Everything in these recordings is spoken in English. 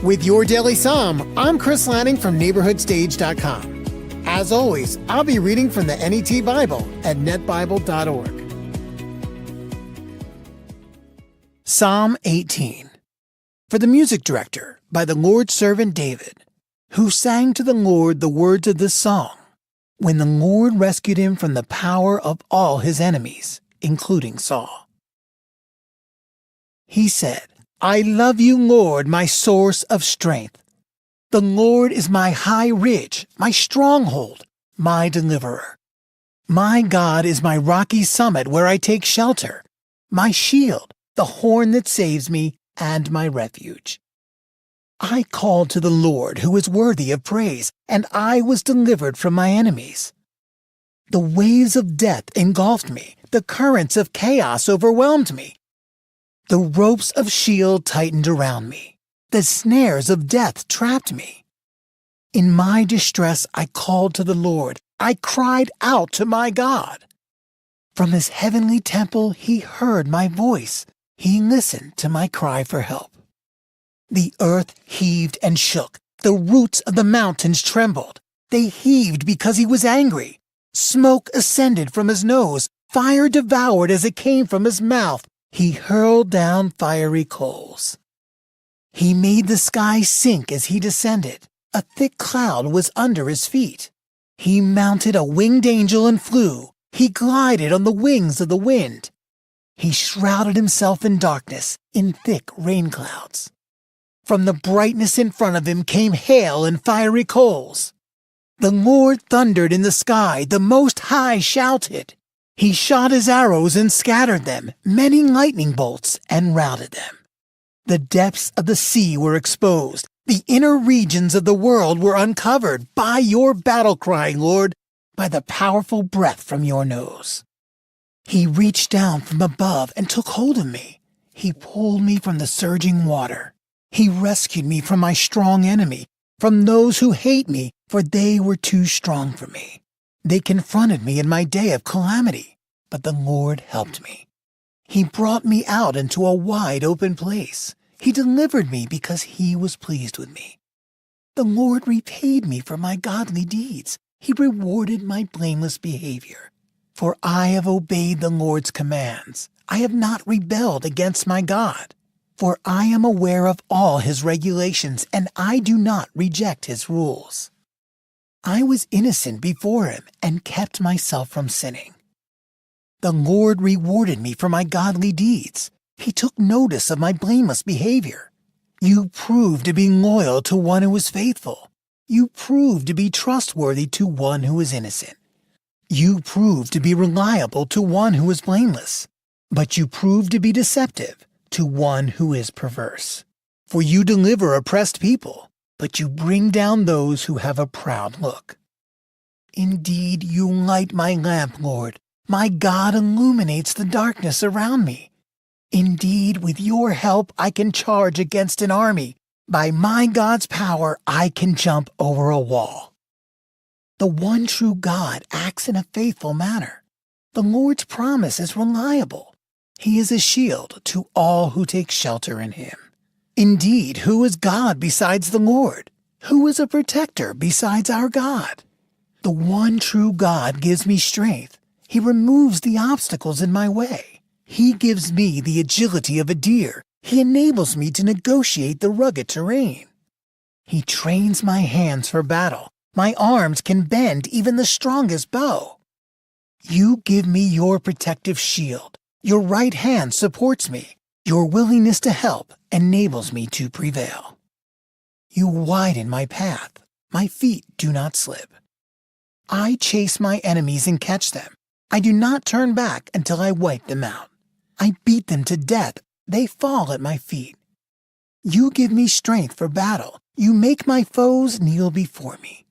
With your Daily Psalm, I'm Chris Lanning from NeighborhoodStage.com. As always, I'll be reading from the NET Bible at netbible.org. Psalm 18. For the music director, by the Lord's servant David, who sang to the Lord the words of this song, when the Lord rescued him from the power of all his enemies, including Saul. He said, I love you, Lord, my source of strength. The Lord is my high ridge, my stronghold, my deliverer. My God is my rocky summit where I take shelter, my shield, the horn that saves me, and my refuge. I called to the Lord, who is worthy of praise, and I was delivered from my enemies. The waves of death engulfed me, the currents of chaos overwhelmed me. The ropes of Sheol tightened around me. The snares of death trapped me. In my distress I called to the Lord. I cried out to my God. From his heavenly temple he heard my voice. He listened to my cry for help. The earth heaved and shook. The roots of the mountains trembled. They heaved because he was angry. Smoke ascended from his nose. Fire devoured as it came from his mouth. He hurled down fiery coals. He made the sky sink as he descended. A thick cloud was under his feet. He mounted a winged angel and flew. He glided on the wings of the wind. He shrouded himself in darkness, in thick rain clouds. From the brightness in front of him came hail and fiery coals. The Lord thundered in the sky. The Most High shouted. He shot his arrows and scattered them, many lightning bolts, and routed them. The depths of the sea were exposed. The inner regions of the world were uncovered by your battle cry, Lord, by the powerful breath from your nose. He reached down from above and took hold of me. He pulled me from the surging water. He rescued me from my strong enemy, from those who hate me, for they were too strong for me. They confronted me in my day of calamity, but the Lord helped me. He brought me out into a wide open place. He delivered me because he was pleased with me. The Lord repaid me for my godly deeds. He rewarded my blameless behavior. For I have obeyed the Lord's commands. I have not rebelled against my God. For I am aware of all his regulations, and I do not reject his rules. I was innocent before him and kept myself from sinning. The Lord rewarded me for my godly deeds. He took notice of my blameless behavior. You proved to be loyal to one who is faithful. You proved to be trustworthy to one who is innocent. You proved to be reliable to one who is blameless. But you proved to be deceptive to one who is perverse. For you deliver oppressed people, but you bring down those who have a proud look. Indeed, you light my lamp, Lord. My God illuminates the darkness around me. Indeed, with your help, I can charge against an army. By my God's power, I can jump over a wall. The one true God acts in a faithful manner. The Lord's promise is reliable. He is a shield to all who take shelter in him. Indeed, who is God besides the Lord? Who is a protector besides our God? The one true God gives me strength. He removes the obstacles in my way. He gives me the agility of a deer. He enables me to negotiate the rugged terrain. He trains my hands for battle. My arms can bend even the strongest bow. You give me your protective shield. Your right hand supports me. Your willingness to help enables me to prevail. You widen my path. My feet do not slip. I chase my enemies and catch them. I do not turn back until I wipe them out. I beat them to death. They fall at my feet. You give me strength for battle. You make my foes kneel before me.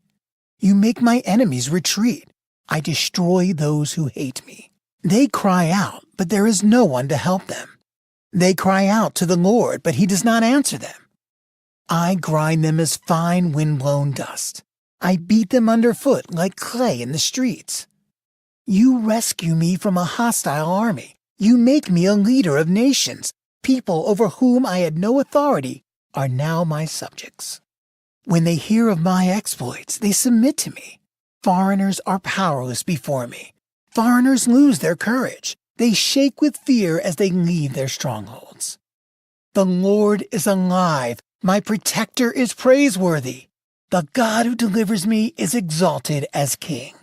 You make my enemies retreat. I destroy those who hate me. They cry out, but there is no one to help them. They cry out to the Lord, but he does not answer them. I grind them as fine wind-blown dust. I beat them underfoot like clay in the streets. You rescue me from a hostile army. You make me a leader of nations. People over whom I had no authority are now my subjects. When they hear of my exploits, they submit to me. Foreigners are powerless before me. Foreigners lose their courage. They shake with fear as they leave their strongholds. The Lord is alive. My protector is praiseworthy. The God who delivers me is exalted as king.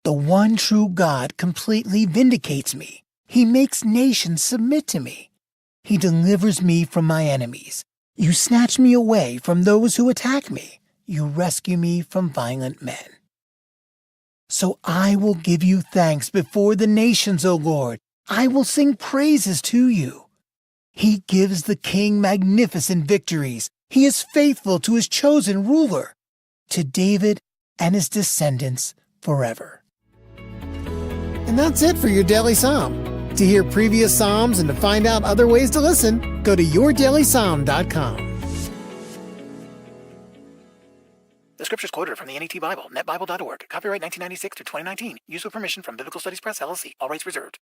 The one true God completely vindicates me. He makes nations submit to me. He delivers me from my enemies. You snatch me away from those who attack me. You rescue me from violent men. So I will give you thanks before the nations, O Lord. I will sing praises to you. He gives the king magnificent victories. He is faithful to his chosen ruler, to David and his descendants forever. And that's it for your Daily Psalm. To hear previous Psalms and to find out other ways to listen, go to yourdailysong.com. The scriptures quoted are from the NET Bible, netbible.org. Copyright 1996 through 2019. Use with permission from Biblical Studies Press, LLC. All rights reserved.